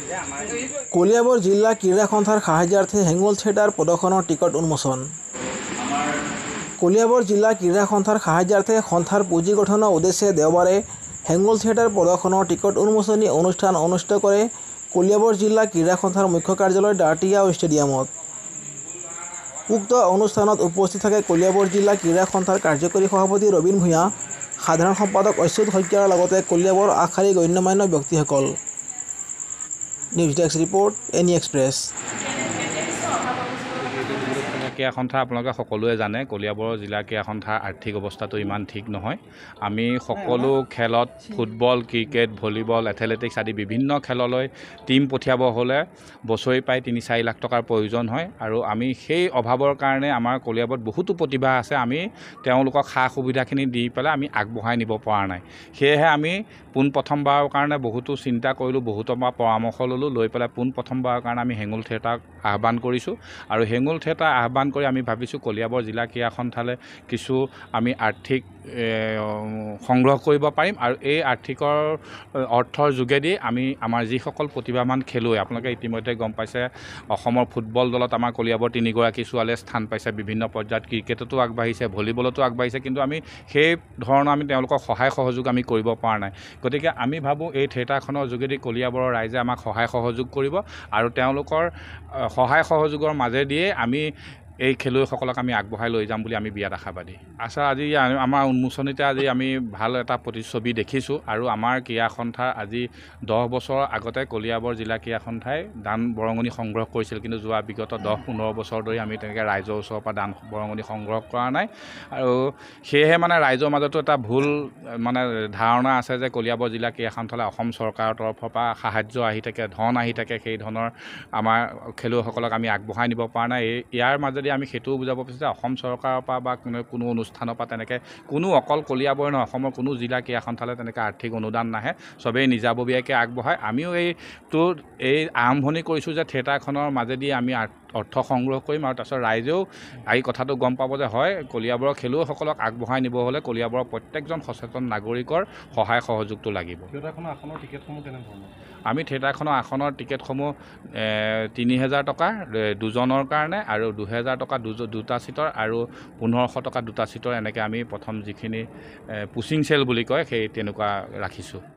কলিয়াবৰ জিলা ক্ৰীড়া সন্থাৰ সাহায্যাৰ্থে হেঙুল থিয়েটাৰ প্ৰদৰ্শনৰ টিকট উন্মোচন। কলিয়াবৰ জিলা ক্ৰীড়া সন্থাৰ সাহায্যাৰ্থে সন্থাৰ পুঁজি গঠনৰ উদ্দেশ্যে দেওবাৰে হেঙুল থিয়েটাৰ প্ৰদৰ্শনৰ টিকট উন্মোচনী অনুষ্ঠান অনুষ্ঠিত কৰে কলিয়াবৰ জিলা ক্ৰীড়া সন্থাৰ মুখ্য কাৰ্যালয় দাৰ্টিয়া ষ্টেডিয়ামত। উক্ত অনুষ্ঠানত উপস্থিত থাকে কলিয়াবৰ জিলা ক্ৰীড়া সন্থাৰ কাৰ্যকৰী সভাপতি ৰবীন ভূঞা, সাধাৰণ সম্পাদক অচ্যুত শইকীয়াৰ লগতে কলিয়াবৰ আগশাৰীৰ গণ্যমান্য ব্যক্তিসকল। News desk report, any express. ক্ৰীড়া সন্থা আপোনালোকে সকলোৱে জানে, কলিয়াবৰ জিলা ক্ৰীড়া সন্থাৰ আৰ্থিক অৱস্থাটো ইমান ঠিক নহয়। আমি সকলো খেলত ফুটবল, ক্ৰিকেট, ভলীবল, এথলেটিক্স আদি বিভিন্ন খেললৈ টীম পঠিয়াব হ'লে বছৰি প্ৰায় ৩-৪ লাখ টকাৰ প্ৰয়োজন হয় আৰু আমি সেই অভাৱৰ কাৰণে আমাৰ কলিয়াবৰত বহুতো প্ৰতিভা আছে, আমি তেওঁলোকক সা সুবিধাখিনি দি পেলাই আমি আগবঢ়াই নিব পৰা নাই। সেয়েহে আমি পোনপ্ৰথমবাৰৰ কাৰণে বহুতো চিন্তা কৰিলোঁ, বহুতৰ পৰা পৰামৰ্শ ল'লোঁ, লৈ পেলাই পোনপ্ৰথমবাৰৰ কাৰণে আমি হেঙুল থিয়েটাৰক আহ্বান কৰিছোঁ আৰু হেঙুল থিয়েটাৰ আহ্বান কৰি আমি ভাবিছোঁ কলিয়াবৰ জিলা ক্ৰীড়া সন্থালৈ কিছু আমি আৰ্থিক সংগ্ৰহ কৰিব পাৰিম আৰু এই আৰ্থিকৰ অৰ্থৰ যোগেদি আমি আমাৰ যিসকল প্ৰতিভাৱান খেলুৱৈ, আপোনালোকে ইতিমধ্যে গম পাইছে অসমৰ ফুটবল দলত আমাৰ কলিয়াবৰ 3গৰাকী ছোৱালীয়ে স্থান পাইছে, বিভিন্ন পৰ্যায়ত ক্ৰিকেটতো আগবাঢ়িছে, ভলীবলতো আগবাঢ়িছে, কিন্তু আমি সেই ধৰণৰ আমি তেওঁলোকক সহায় সহযোগ আমি কৰিব পৰা নাই। গতিকে আমি ভাবোঁ এই থিয়েটাৰখনৰ যোগেদি কলিয়াবৰৰ ৰাইজে আমাক সহায় সহযোগ কৰিব আৰু তেওঁলোকৰ সহায় সহযোগৰ মাজেদিয়ে আমি এই খেলুৱৈসকলক আমি আগবঢ়াই লৈ যাম বুলি আমি বিৰাট আশাবাদী। আচ্ছা, আজি আমাৰ উন্মোচনীতে আজি আমি ভাল এটা প্ৰতিচ্ছবি দেখিছোঁ আৰু আমাৰ ক্ৰীড়া সন্থাৰ আজি 10 বছৰৰ আগতে কলিয়াবৰ জিলা ক্ৰীড়া সন্থাই দান বৰঙণি সংগ্ৰহ কৰিছিল, কিন্তু যোৱা বিগত 10-15 বছৰ ধৰি আমি তেনেকৈ ৰাইজৰ ওচৰৰ পৰা দান বৰঙণি সংগ্ৰহ কৰা নাই আৰু সেয়েহে মানে ৰাইজৰ মাজতো এটা ভুল মানে ধাৰণা আছে যে কলিয়াবৰ জিলা ক্ৰীড়া সন্থালৈ অসম চৰকাৰৰ তৰফৰ পৰা সাহায্য আহি থাকে, ধন আহি থাকে, সেই ধৰণৰ আমাৰ খেলুৱৈসকলক আমি আগবঢ়াই নিব পৰা নাই। ইয়াৰ মাজেদি আমি সেইটোও বুজাব বিচাৰিছোঁ যে অসম চৰকাৰৰ পৰা বা কোনো অনুষ্ঠানৰ পৰা তেনেকৈ কোনো অকল কলিয়াবৰে নহয়, অসমৰ কোনো জিলা ক্ৰীড়া সন্থালৈ তেনেকৈ আৰ্থিক অনুদান নাহে, চবেই নিজাববীয়াকৈ আগবঢ়ায়। আমিও এই আৰম্ভণি কৰিছোঁ যে থিয়েটাৰখনৰ মাজেদি আমি অৰ্থ সংগ্ৰহ কৰিম আৰু তাৰপিছত ৰাইজেও এই কথাটো গম পাব যে হয় কলিয়াবৰৰ খেলুৱৈসকলক আগবঢ়াই নিব হ'লে কলিয়াবৰৰ প্ৰত্যেকজন সচেতন নাগৰিকৰ সহায় সহযোগটো লাগিব। থিয়েটাৰখনৰ আসনৰ টিকেটসমূহ কেনেধৰণৰ? আমি থিয়েটাৰখনৰ আসনৰ টিকেটসমূহ ৩,০০০ টকা দুজনৰ কাৰণে আৰু ২,০০০ টকা দুটা ছিটৰ আৰু ১৫০০ টকা দুটা ছিটৰ, এনেকৈ আমি প্ৰথম যিখিনি পুচিং চেল বুলি কয় সেই তেনেকুৱা ৰাখিছোঁ।